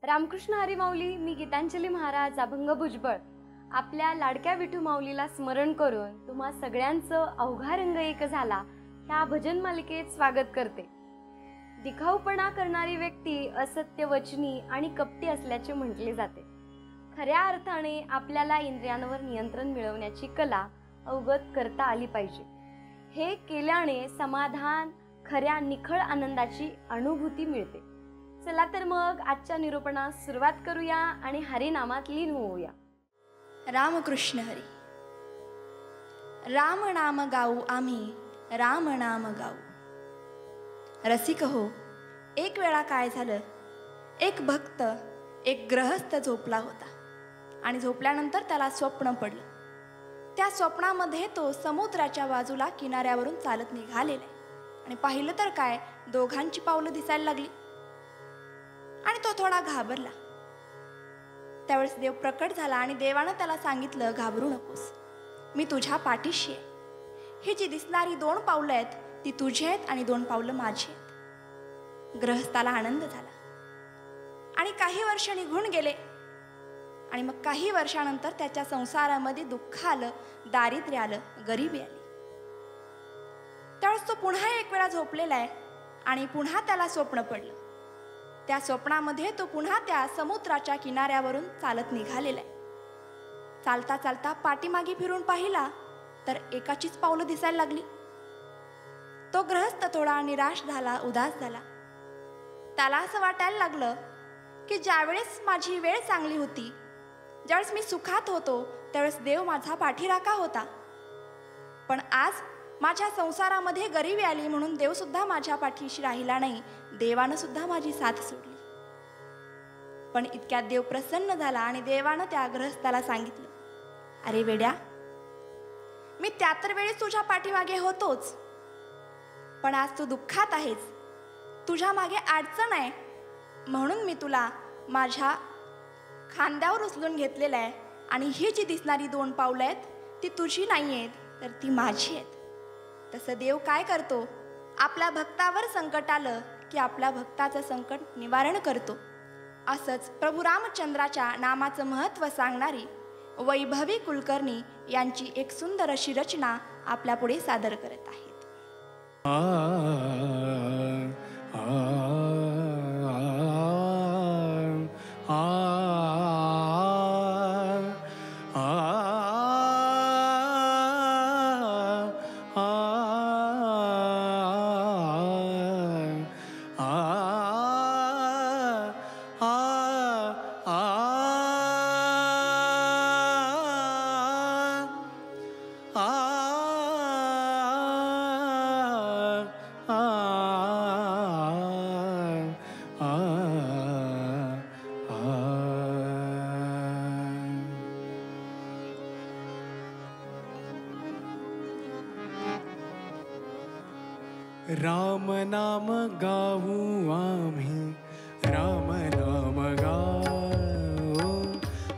रामकृष्ण हरी माऊली. मी गीतांजली महाराज अभंग भुजबळ आपल्या लाडक्या विठू माऊलीला स्मरण करून तुम्हा सगळ्यांचं अवघा रंग एक झाला ह्या भजन मालिकेत स्वागत करते. दिखाऊपणा करणारी व्यक्ती असत्य वचनी आणि कपटी असल्याचे म्हटले जाते. खऱ्या अर्थाने आपल्याला इंद्रियांवर नियंत्रण मिळवण्याची कला अवगत करता आली पाहिजे. हे केल्याने समाधान, खऱ्या निखळ आनंदाची अनुभूती मिळते. चला तर मग आजच्या निरूपणास सुरुवात करूया आणि हरिनामात लीन होऊया. रामकृष्ण हरी. राम नाम गाऊ आम्ही, राम नाम गाऊ. रसिक हो, एक वेळा काय झालं, एक भक्त एक ग्रहस्थ झोपला होता आणि झोपल्यानंतर त्याला स्वप्न पडलं. त्या स्वप्नामध्ये तो समुद्राच्या बाजूला किनाऱ्यावरून चालत निघालेला आणि पाहिलं तर काय, दोघांची पावलं दिसायला लागली आणि तो थोडा घाबरला. त्यावेळेस देव प्रकट झाला आणि देवानं त्याला सांगितलं, घाबरू नकोस, मी तुझ्या पाठीशी आहे. ही जी दिसणारी 2 पावलं आहेत ती तुझी आहेत आणि 2 पावलं माझी आहेत. ग्रहस्थाला आनंद झाला आणि काही वर्ष निघून गेले आणि मग काही वर्षानंतर त्याच्या संसारामध्ये दुःख आलं, दारिद्र्य आलं, गरिबी आली. त्यावेळेस तो पुन्हा एक वेळा झोपलेला आहे आणि पुन्हा त्याला स्वप्न पडलं. त्या स्वप्नामध्ये तो पुन्हा त्या समुद्राच्या किनाऱ्यावरून चालत निघालेला आहे. चालता चालता पाठीमागे फिरून पाहिला तर एकाचीच पावलं दिसायला लागली. तो ग्रहस्थ थोडा निराश झाला, उदास झाला. त्याला असं वाटायला लागलं की ज्यावेळेस माझी वेळ चांगली होती, ज्यावेळेस मी सुखात होतो, त्यावेळेस देव माझा पाठीराखा होता. पण आज माझ्या संसारामध्ये गरिबी आली म्हणून देवसुद्धा माझ्या पाठीशी राहिला नाही, देवानं सुद्धा माझी साथ सोडली. पण इतक्यात देव प्रसन्न झाला आणि देवानं त्या ग्रहस्थाला सांगितलं, अरे वेड्या, मी त्या तर वेळेस तुझ्या पाठीमागे होतोच, पण आज तू दुःखात आहेस, तुझ्या मागे अडचण आहे, म्हणून मी तुला माझ्या खांद्यावर उचलून घेतलेलं आहे आणि ही जी दिसणारी 2 पावलं आहेत ती तुझी नाही आहेत, तर ती माझी आहेत. तसं देव काय करतो, आपल्या भक्तावर संकट आलं की आपल्या भक्ताचं संकट निवारण करतो. असंच प्रभू रामचंद्राच्या नामाचं महत्त्व सांगणारी वैभवी कुलकर्णी यांची एक सुंदर अशी रचना आपल्यापुढे सादर करत आहेत. राम नाम गाऊ आम्ही, राम नाम गाऊ,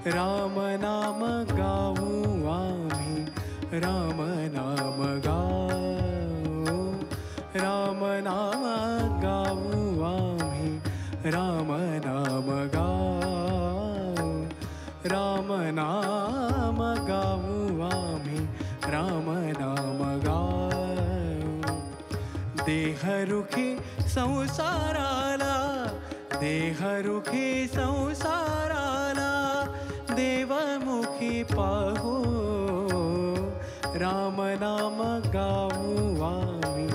राम नाम गाऊ आम्ही, राम नाम गाऊ, राम नाम गाऊ आम्ही, राम नाम गाऊ, राम नाम गाऊ आम्ही, राम नाम गाऊ. देहरूखी संसाराला, देहरूखी संसाराला, देवमुखी पाहू, राम नाम गाऊ आम्ही,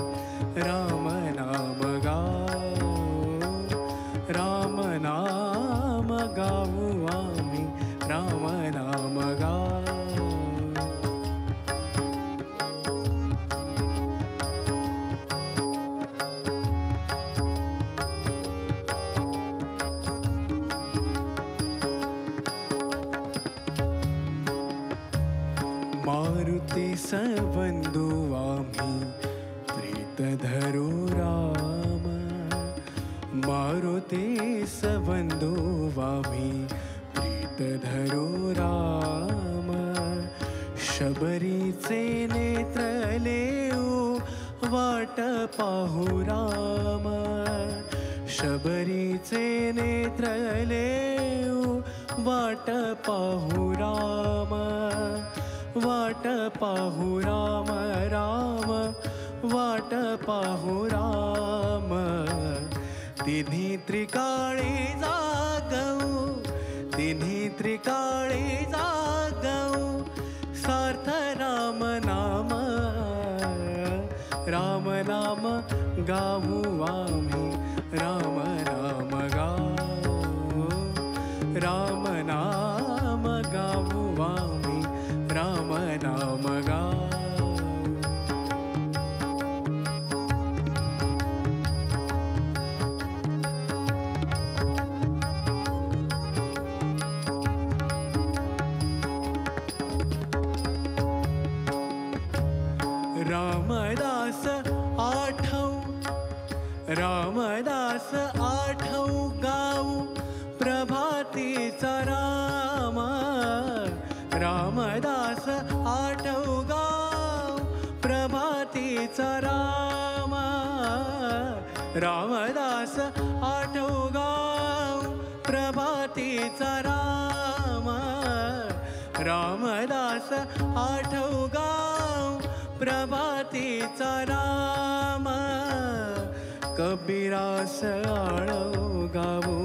राम नाम गाऊ, राम नाम गाऊ आम्ही, राम नाम गाऊ. मारुती सबंधू आम्ही, प्रीत धरू राम, मारुती सबंधू आम्ही, प्रीत धरू राम. शबरीचे नेत्र लेऊ, वाट पाहू राम, शबरीचे नेत्रलेऊ वाट पाहू राम, वाट पाहू राम राम, वाट पाहू राम. तिन्ही त्रिकाळी जागऊ, तिन्ही त्रिकाळी जागऊ सार्थ राम नाम, राम नाम गाऊ आम्ही, राम नाम गाऊ, राम नाम गाऊ आम्ही, राम नाम गाऊ. रामदास आठव, रामदास आठव गाऊ प्रभातीचा राम, रामदास आठव गाऊ प्रभातीचा राम, रामदास आठव गाऊ प्रभातीचा राम, रामदास आठव गाऊ प्रभातीचा राम. कबीरास आळव गाऊ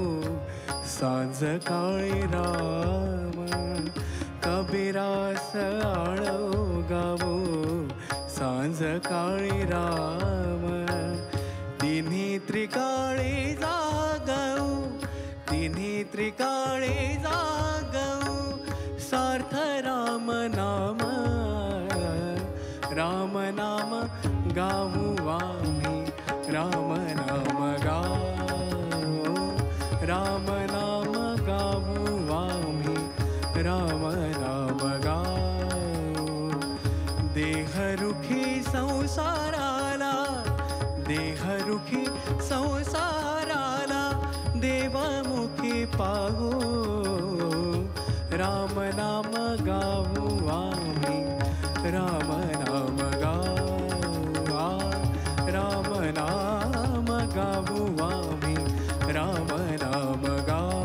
सांज काळी राम, कबीरास आळव गाऊ सांज काळी राम. तिन्ही त्रिकाळी जागऊ, तिन्ही त्रिकाळी जागऊ सार्थ राम नाम, राम नाम गाऊ आम्ही, राम नाम गाऊ, राम नाम गाऊ आम्ही, राम नाम गाऊ. देहरुखी संसाराला, देहरुखी संसाराला देवामुखी पाहू, राम नाम गाऊ आम्ही, राम नाम गाऊ, राम नाम गाऊ आम्ही, राम नाम गाऊ,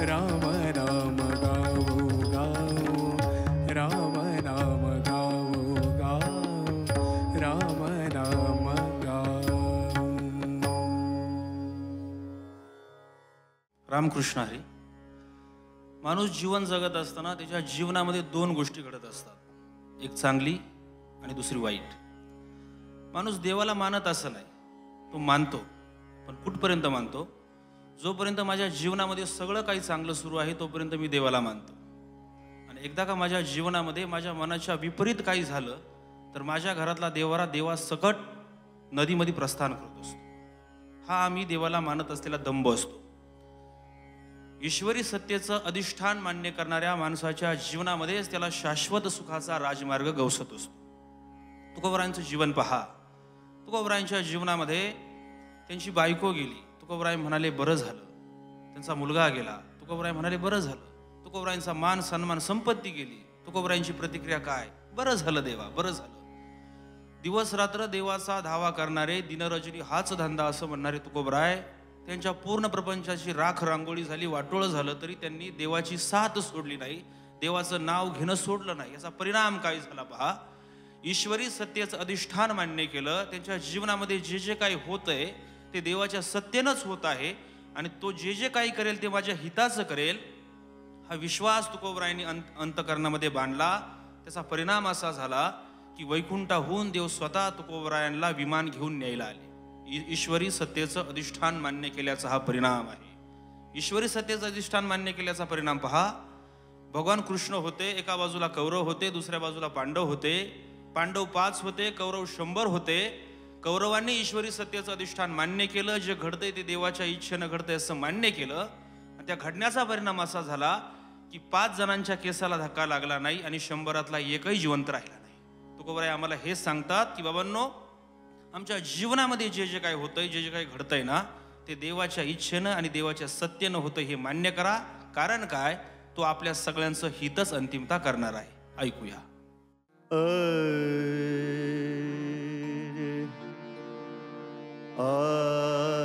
राम नाम गाऊ गाऊ, राम नाम गाऊ गाऊ, राम नाम गाऊ. रामकृष्ण हरी. माणूस जीवन जगत असताना त्याच्या जीवनामध्ये दोन गोष्टी घडत असतात, एक चांगली आणि दुसरी वाईट. माणूस देवाला मानत असं नाही, तो मानतो, पण कुठपर्यंत मानतो? जोपर्यंत माझ्या जीवनामध्ये सगळं काही चांगलं सुरू आहे तोपर्यंत मी देवाला मानतो. आणि एकदा का माझ्या जीवनामध्ये माझ्या मनाच्या विपरीत काही झालं तर माझ्या घरातला देवारा देवासकट नदीमध्ये प्रस्थान करत असतो. हा आम्ही देवाला मानत असलेला दंभ असतो. ईश्वरी सत्तेचं अधिष्ठान मान्य करणाऱ्या माणसाच्या जीवनामध्येच त्याला शाश्वत सुखाचा राजमार्ग गवसत असतो. तुकोबरायांचं जीवन पहा. तुकोबरायांच्या जीवनामध्ये त्यांची बायको गेली, तुकोबराय म्हणाले बरं झालं. त्यांचा मुलगा गेला, तुकोबराय म्हणाले बरं झालं. तुकोबरायांचा मान सन्मान संपत्ती गेली, तुकोबरायांची प्रतिक्रिया काय? बरं झालं देवा, बरं झालं. दिवस रात्र देवाचा धावा करणारे, दिनरजनी हाच धंदा असं म्हणणारे तुकोबराय, त्यांच्या पूर्ण प्रपंचाची राख रांगोळी झाली, वाटोळं झालं तरी त्यांनी देवाची साथ सोडली नाही, देवाचं नाव घेणं सोडलं नाही. याचा परिणाम काय झाला पहा. ईश्वरी सत्तेचं अधिष्ठान मान्य केलं. त्यांच्या जीवनामध्ये जे जे काही होतंय ते देवाच्या सत्तेनंच होत आहे आणि तो जे जे काही करेल ते माझ्या हिताचं करेल, हा विश्वास तुकोबरायांनी अंतकरणामध्ये बांधला. त्याचा परिणाम असा झाला की वैकुंठाहून देव स्वतः तुकोबरायांना विमान घेऊन न्यायला आले. ईश्वरी सत्तेचं अधिष्ठान मान्य केल्याचा हा परिणाम आहे. ईश्वरी सत्तेचं अधिष्ठान मान्य केल्याचा परिणाम पहा. भगवान कृष्ण होते, एका बाजूला कौरव होते, दुसऱ्या बाजूला पांडव होते. पांडव 5 होते, कौरव 100 होते. कौरवांनी ईश्वरी सत्तेचं अधिष्ठान मान्य केलं. जे घडतंय ते देवाच्या इच्छेनं घडतंय असं मान्य केलं. आणि त्या घडण्याचा परिणाम असा झाला की 5 जणांच्या केसाला धक्का लागला नाही आणि 100तला एकही जिवंत राहिला नाही. तुकोबराय आम्हाला हेच सांगतात की बाबांनो, आमच्या जीवनामध्ये जे जे काही होतंय, जे जे काही घडतंय ना, ते देवाच्या इच्छेनं आणि देवाच्या सत्तेनं होतं हे मान्य करा. कारण काय? तो आपल्या सगळ्यांचं हितच अंतिमता करणार आहे. ऐकूया. आ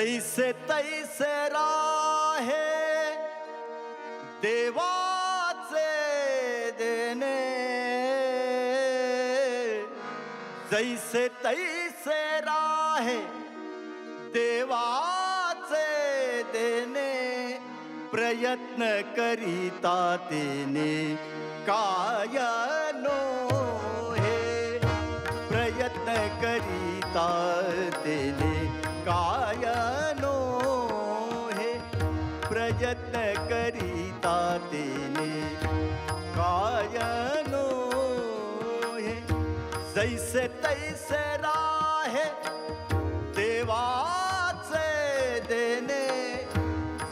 जैसे तैसे राहे देवाचे देणे, जैसे तैसे राहे देवाचे देणे, प्रयत्न करीता तेने काय नो हे, प्रयत्न करीता तेने काय नो हे, प्रयत्न करीता तेने काय नो हे, जैसे तैसे राहे देवाचे देणे,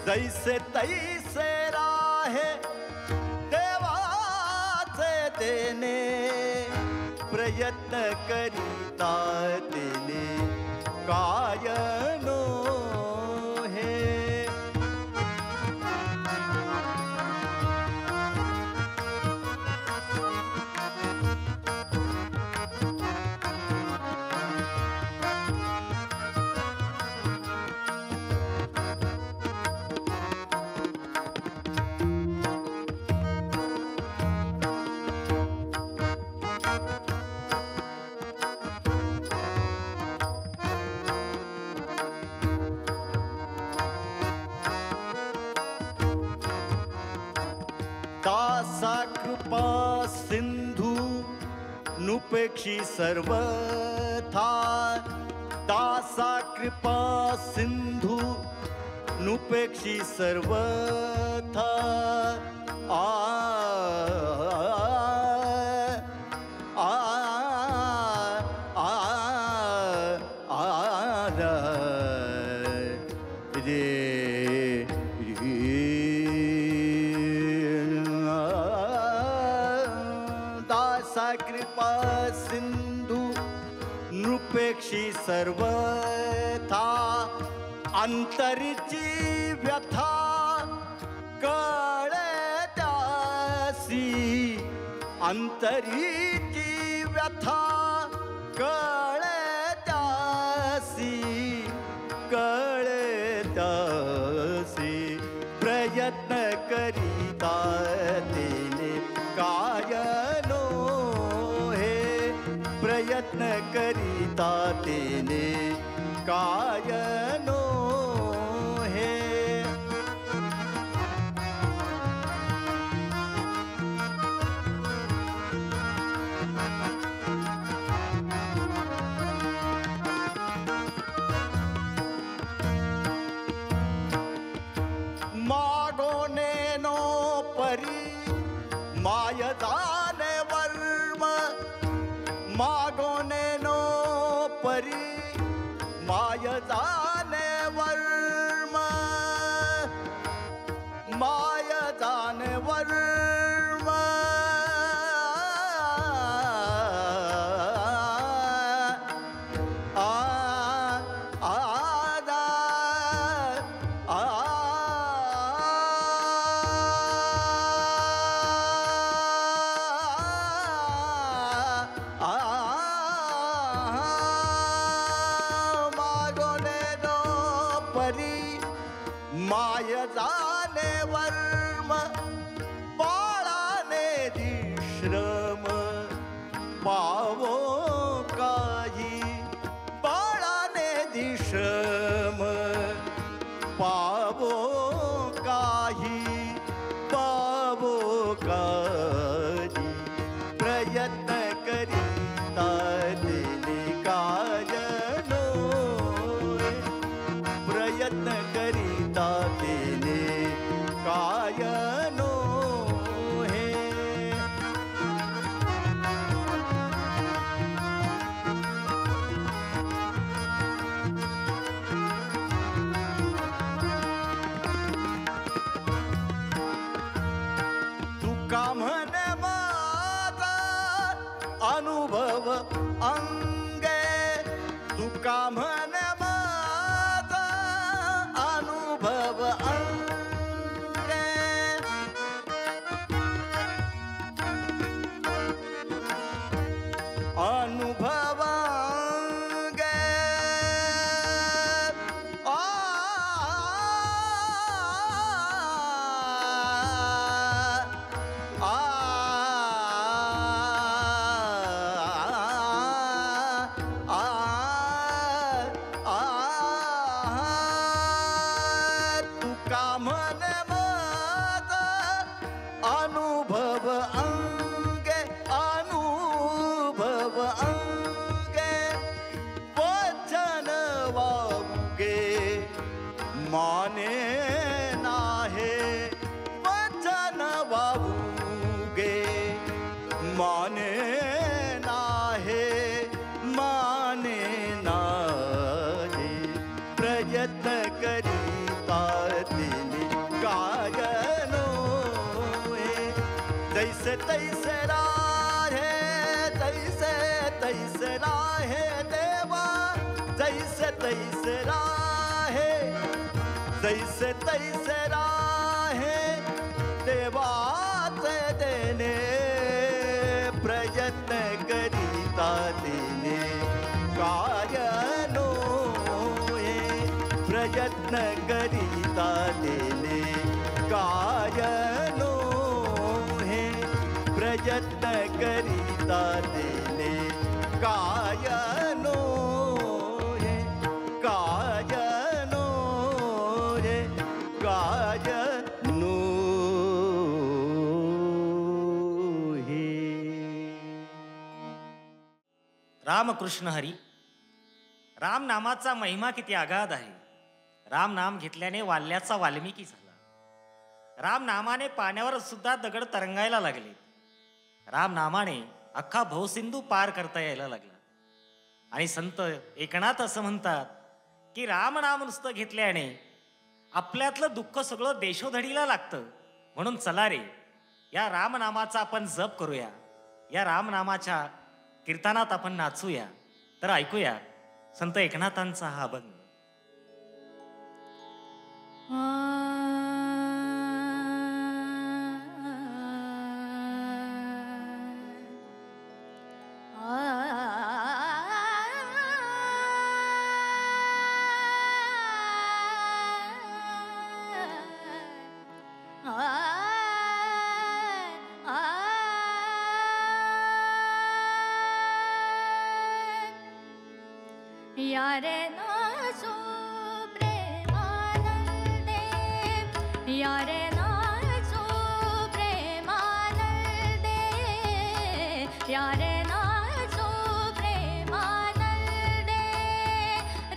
जैसे तैसे राहे देवाचे देणे, प्रयत्न करीता तेने काय नो हे. दासा कृपा सिंधू नुपेक्षी सर्वथा, दासा कृपा सिंधू नुपेक्षी सर्वथा, आ आ आ आ रे कृपा सिंधू नृपेक्षी सर्वथा, अंतरीची व्यथा कळे त्यासी, अंतरीची व्यथा कळे त्यासी, कळे त्यासी, प्रयत्न करीता तेने काय नो हे, प्रयत्न करीता तेने काय नो हे. मागोने नो परी माय जाने वर्म, मागोने नो परी माय जाने वर्म, माय जाने वर्म, आ आ माय जाने वर्म, जैसे तैसे राहे तैसे तैसे राहे देवा जैसे तैसे राहे जैसे तैसे राहे देवाचे देणे प्रयत्न करीता देणे काय नो हे प्रयत्न करीता देणे काय नो हे प्रयत्न करीता देणे काय नो हे काय नो हे काय नो हे. रामकृष्ण हरी. राम नामाचा महिमा किती अगाध आहे. राम नाम घेतल्याने वाल्याचा वाल्मिकी झाला. राम नामाने पाण्यावर सुद्धा दगड तरंगायला लागले. राम नामाने अख्खा भवसिंधू पार करता यायला लागला. आणि संत एकनाथ असं म्हणतात की राम नाम नुसतं घेतल्याने आपल्यातलं दुःख सगळं देशोधडीला लागतं. म्हणून चला रे या रामनामाचा आपण जप करूया. या रामनामाच्या कीर्तनात आपण नाचूया. तर ऐकूया संत एकनाथांचा हा अभंग. यारे नाचो प्रेमानंदे यारे नाचो प्रेमानंदे यारे नाचो प्रेमानंदे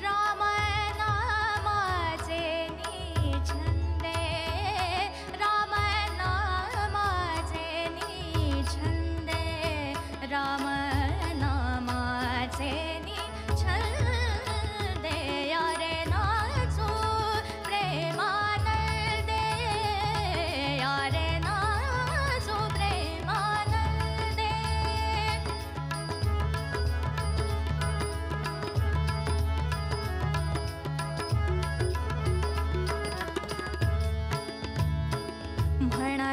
राम नामाचे निछंदे राम नामाचे निछंदे राम नामाचे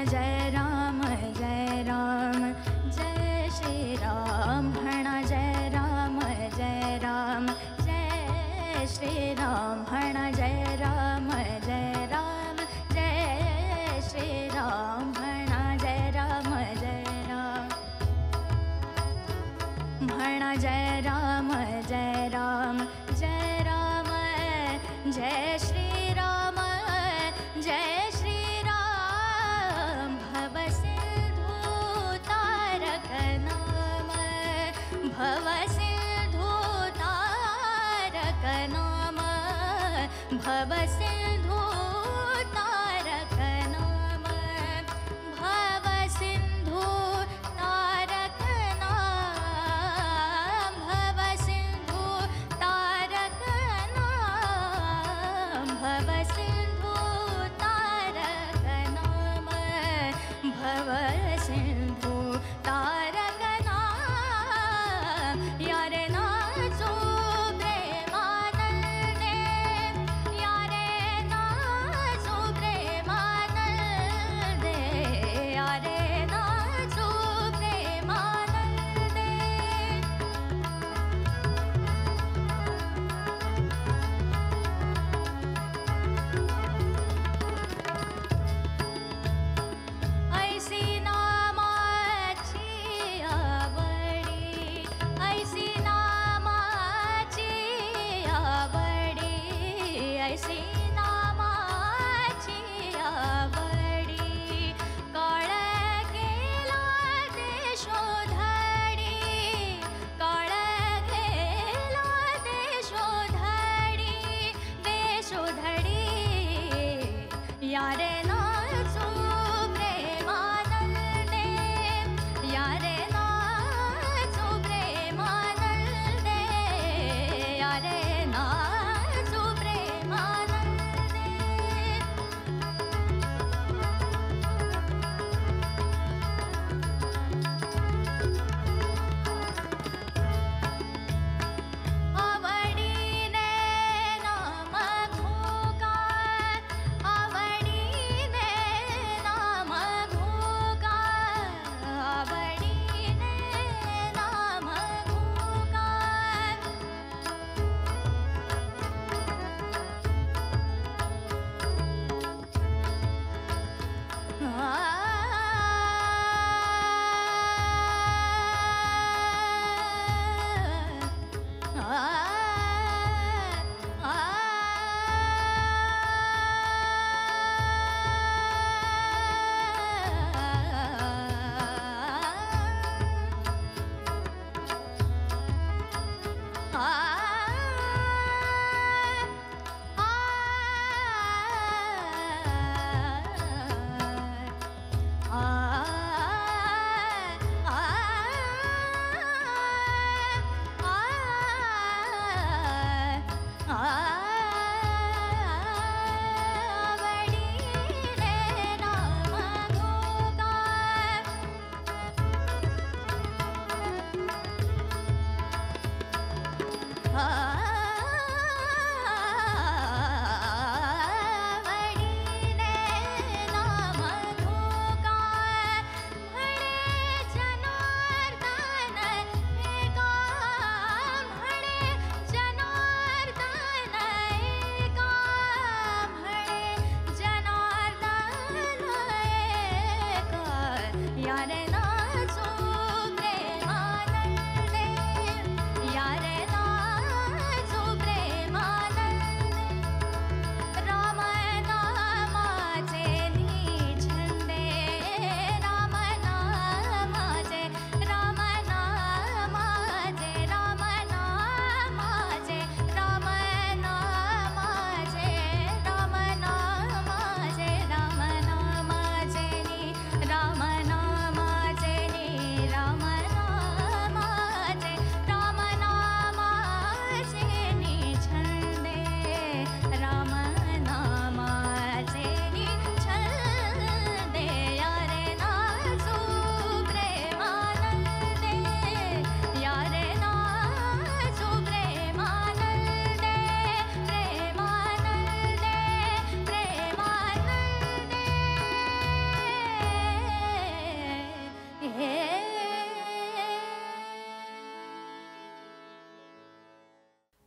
जय राम जय राम जय श्री राम म्हणा जय राम जय राम जय श्री राम म्हणा जय राम जय राम जय श्री राम म्हणा जय राम जय राम म्हणा जय राम जय राम जय राम जय श्री राम जय श्री भवसिंधु तारक नाम भवसिंधु तारक नाम भवसिंधु तारक नाम भवसिंधु तारक नाम भवसिंधु तारक नाम भवसिंधु तारक यारे नाचो प्रेमानंदे यारे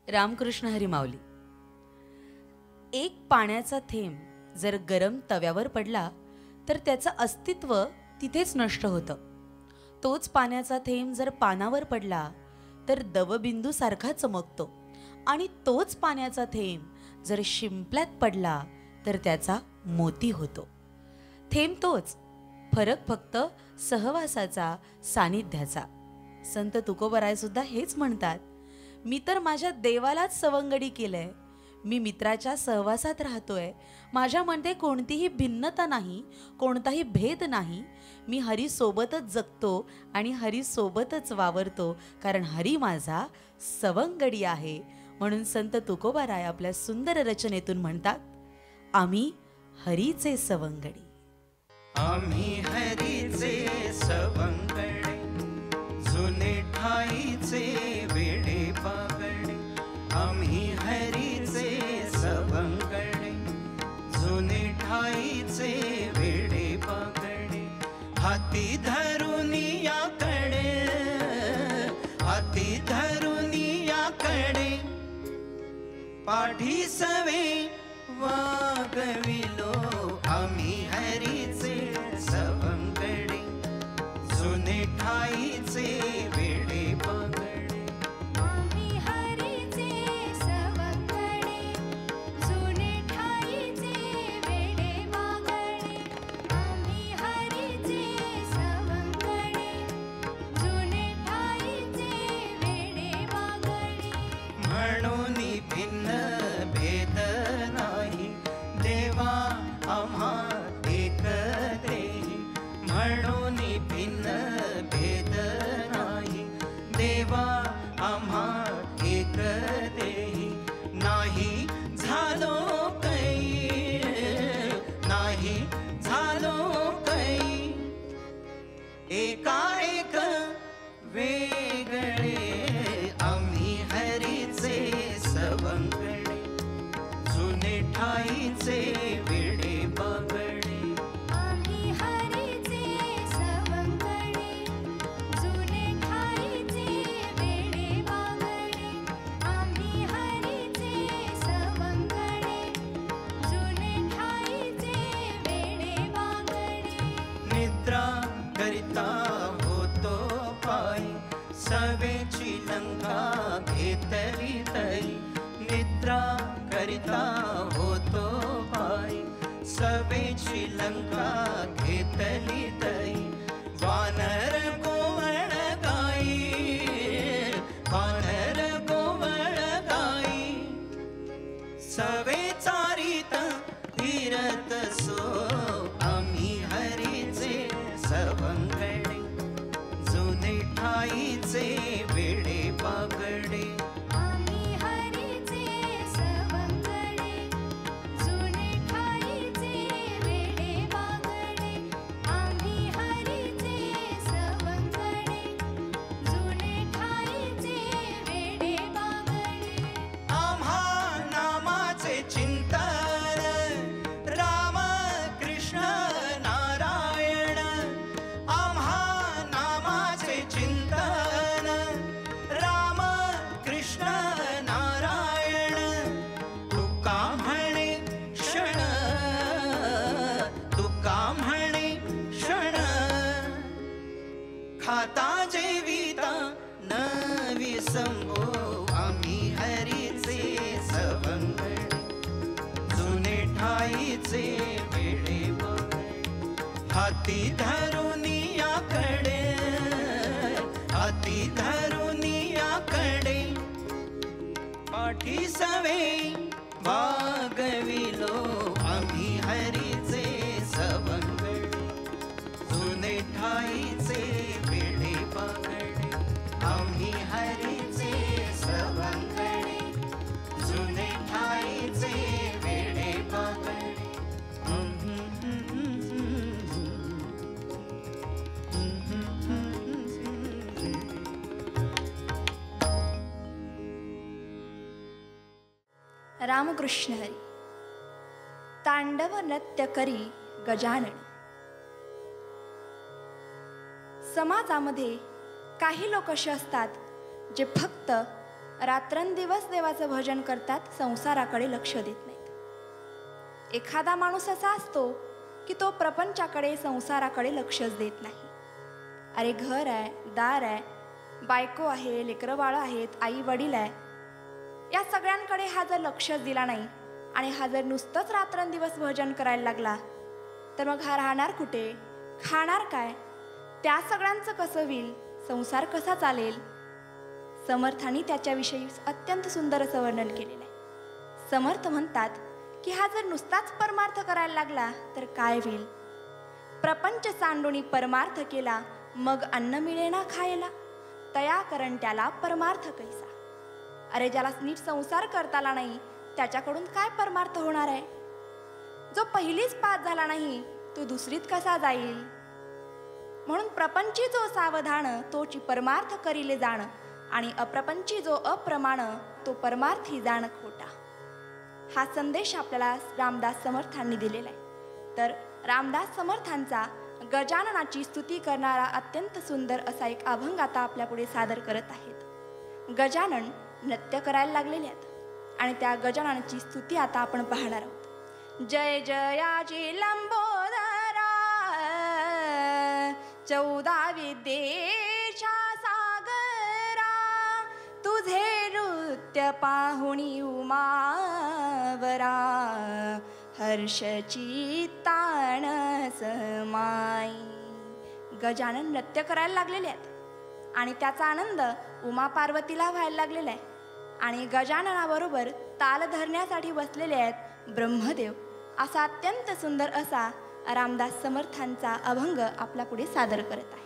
रामकृष्ण हरी माऊली. एक पाण्याचा थेंब जर गरम तव्यावर पडला तर त्याचं अस्तित्व तिथेच नष्ट होतं. तोच पाण्याचा थेंब जर पानावर पडला तर दवबिंदू सारखा चमकतो आणि तोच पाण्याचा थेंब जर शिंपल्यात पडला तर त्याचा मोती होतो. थेंब तोच, फरक फक्त सहवासाचा, सानिध्याचा. संत तुकोबराय सुद्धा हेच म्हणतात, मी तर माझ्या देवालाच सवंगडी केलंय. मी मित्राच्या सहवासात राहतोय. माझ्यामध्ये कोणतीही भिन्नता नाही, कोणताही भेद नाही. मी हरी सोबतच जगतो आणि हरी सोबतच वावरतो, कारण हरी माझा सवंगडी आहे. म्हणून संत तुकोबाराय आपल्या सुंदर रचनेतून म्हणतात, आम्ही हरीचे सवंगडी. आम्ही हरीचे सवंगडी, जुने ठाईचे वेडे पागडे. आम्ही हरीचे सवंगडी, जुने ठाईचे वेडे पागडे. हाती धरून याकडे, हाती धरून याकडे. पाठी सवे वागविलो, आम्ही हरीचे सवंगडी, जुने ठाईचे वेडे पागडे. आम्ही हरीचे सवंगडी, जुने ठाईचे वेडे वागडे. आम्ही हरीचे सवंगडी, जुने ठाईचे वेडे वागडे. म्हणून भिन्न भेद नाही, देवा आम्हा एक देही. म्हणून भिन्न भेद नाही, देवा आम्हा एक देही. नाही झालो कै, नाही झालो कै, एका एक वेगळे. आम्ही हरीचे सवंगडी, जुने ठाईचे वेडे पागडे. आम्ही हरीचे सवंगडी, जुने ठाईचे वेडे वागडे. आम्ही हरीचे सवंगडी, जुने ठाईचे वेडे वागडे. निद्रा करिता होतो पायी, सवेची लंका घेतली तई. निद्रा करिता होतो पायी, सवेची लंका घेतली तई. वानर गोवळ गाई, वानर गोवळ गाई. सवे चारित फिरत सो, आम्ही हरीचे सवंगडी, जुने ठाईचे वेडे पागडे. आम्ही हरीचे सवंगडी, जुने ठाईचे वेडे वागडे. आम्ही हरीचे सवंगडी, जुने ठाईचे वेडे वागडे. आता जेविता न विसंबो आम्ही हरीचे सवंगडी जुने ठाईचे वेडे हाती धरुनियाकडे हाती धरुनियाकडे पाठी सवे वागविलो आम्ही हरीचे सवंगडी जुने ठाईचे वेडे पागडे आम्ही हरीचे सवंगडी जुने ठाईचे वेडे पागडे रामकृष्ण हरी. तांडव नृत्य करी गजानन. समाजामध्ये काही लोक असे असतात जे फक्त रात्रंदिवस देवाचं भजन करतात, संसाराकडे लक्ष देत नाहीत. एखादा माणूस असा असतो की तो प्रपंचाकडे संसाराकडे लक्षच देत नाही. अरे घर आहे, दार आहे, बायको आहे, लेकरं बाळं आहेत, आई वडील आहे, या सगळ्यांकडे हा जर लक्षच दिला नाही आणि हा जर नुसतंच रात्रंदिवस भजन करायला लागला तर मग हा राहणार कुठे, खाणार काय, त्या सगळ्यांचं कसं होईल, संसार कसा चालेल. समर्थांनी त्याच्याविषयी अत्यंत सुंदर असं वर्णन केलेलं आहे. समर्थ म्हणतात की हा जर नुसताच परमार्थ करायला लागला तर काय होईल. प्रपंच सांडूनी परमार्थ केला मग अन्न मिळेना खायला, तया करण त्याला परमार्थ कैसा. अरे ज्याला नीट संसार करता आला नाही त्याच्याकडून काय परमार्थ होणार आहे. जो पहिलीच पास झाला नाही तो दुसरीत कसा जाईल. म्हणून प्रपंची जो सावधान तोची परमार्थ करिले जाण, आणि अप्रपंची जो अप्रमाण तो परमार्थी जाण खोटा. हा संदेश आपल्याला रामदास समर्थांनी दिलेला आहे. तर रामदास समर्थांचा गजाननाची स्तुती करणारा अत्यंत सुंदर असा एक अभंग आता आपल्यापुढे सादर करत आहेत. गजानन नृत्य करायला लागलेले आहेत आणि त्या गजाननाची स्तुती आता आपण पाहणार आहोत. जय जयाची लंबोदरा 14 विद्येच्या सागरा, तुझे नृत्य पाहुणी उमावरा, हर्षची ताण समाई. गजानन नृत्य करायला लागलेले आहेत आणि त्याचा आनंद उमा पार्वतीला व्हायला लागलेला आहे. आणि गजाननाबरोबर ताल धरण्यासाठी बसलेले आहेत ब्रह्मदेव. असा अत्यंत सुंदर असा रामदास समर्थांचा अभंग आपल्या पुढे सादर करत आहेत.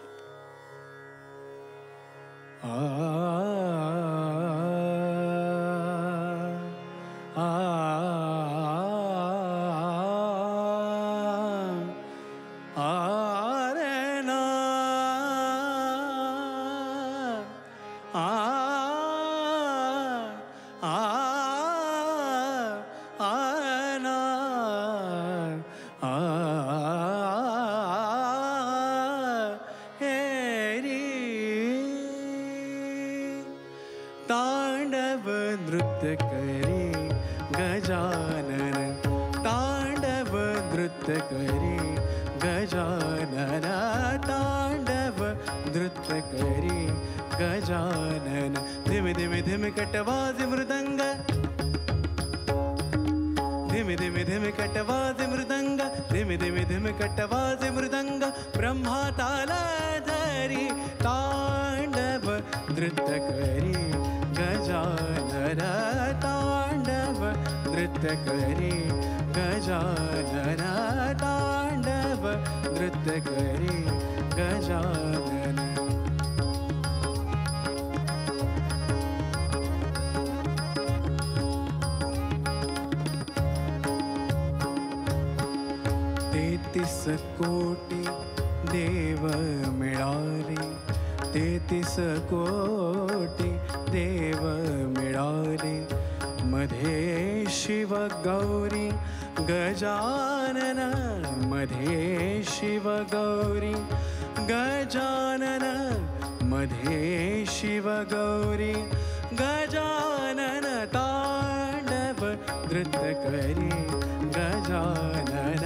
तांडव नृत्य करे गजानन, तांडव नृत्य करे गजानन, तांडव नृत्य करे गजानन. धिम धिम धिम कटवाज मृदंग, धिम धिम धिम कटवाज मृदंग, धिम धिम धिम कटवाज मृदंग, ब्रह्मा ताल धरी तांडव नृत्य करी गजानन, तांडव नृत्य करी गजानन, तांडव नृत्य करी गजानन. तेहतीस कोटी देव मिळाले, 33 कोटी देव मिळाले, मध्ये शिव गौरी गजानन, मध्ये शिव गौरी गजानन, मध्ये शिव गौरी गजानन, तांडव नृत्य करी गजानन,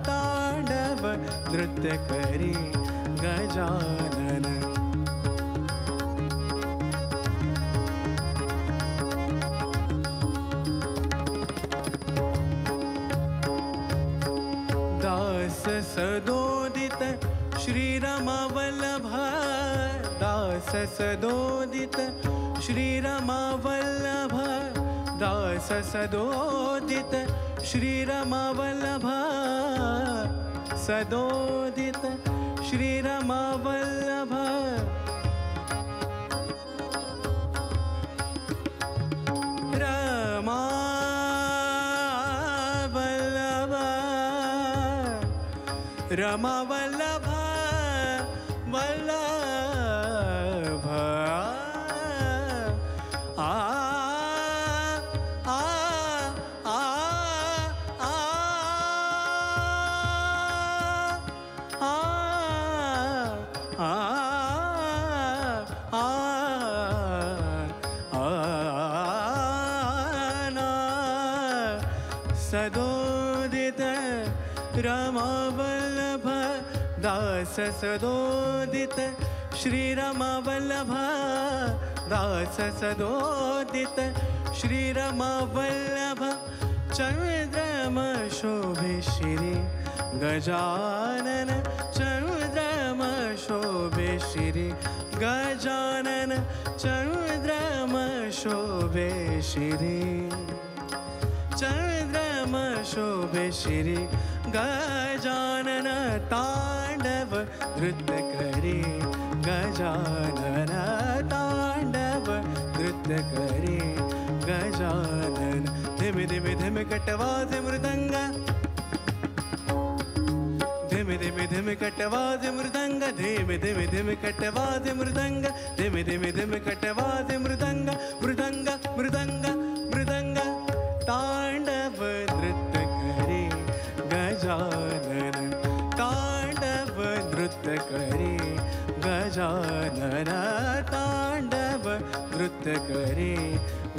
तांडव नृत्य करी गजानन. सदोदित श्रीरमवल्लभ दास सदोदित श्रीरमवल्लभ दास सदोदित श्रीरमवल्लभ सदोदित श्रीरमवल्लभ रमावल्लभ वल्लभ आ आ आ सदोदित रमावल्लभ दास सदोदित श्रीरमवल्लभ दास सदोदित श्रीरमवल्लभ चंद्रम शोभे श्री गजानन चंद्रम शोभे श्री गजानन चंद्रम शोभे श्री चंद्रम शोभे श्री गजानन तांडव नृत्य करे गजानन तांडव नृत्य करे गजानन धिम धिम धिम कटवाज मृदंग धिम धिम धिम कटवाज मृदंग धिम धिम धिम कटवाज मृदंग धिम धिम धिम कटवाज मृदंग मृदंग मृदंग मृदंग तांडव नृत्य करे गजानन तांडव नृत्य करे गजानन तांडव नृत्य करे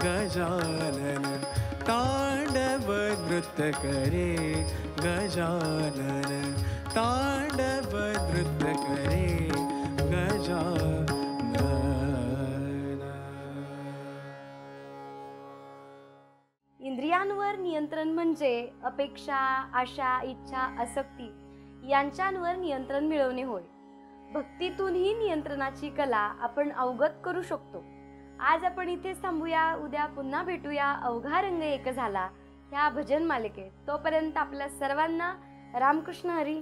गजानन तांडव नृत्य करे गजानन तांडव नृत्य करे गजानन. इंद्रियांवर नियंत्रण म्हणजे अपेक्षा, आशा, इच्छा, आसक्ती यांच्यावर नियंत्रण मिळवणे होय. भक्तीतून ही नियंत्रणाची कला आपण अवगत करू शकतो. आज आपण इथेच थांबूया. उद्या पुन्हा भेटूया अवघा रंग एक झाला ह्या भजन मालिकेत. तोपर्यंत आपल्या सर्वांना रामकृष्ण हरी.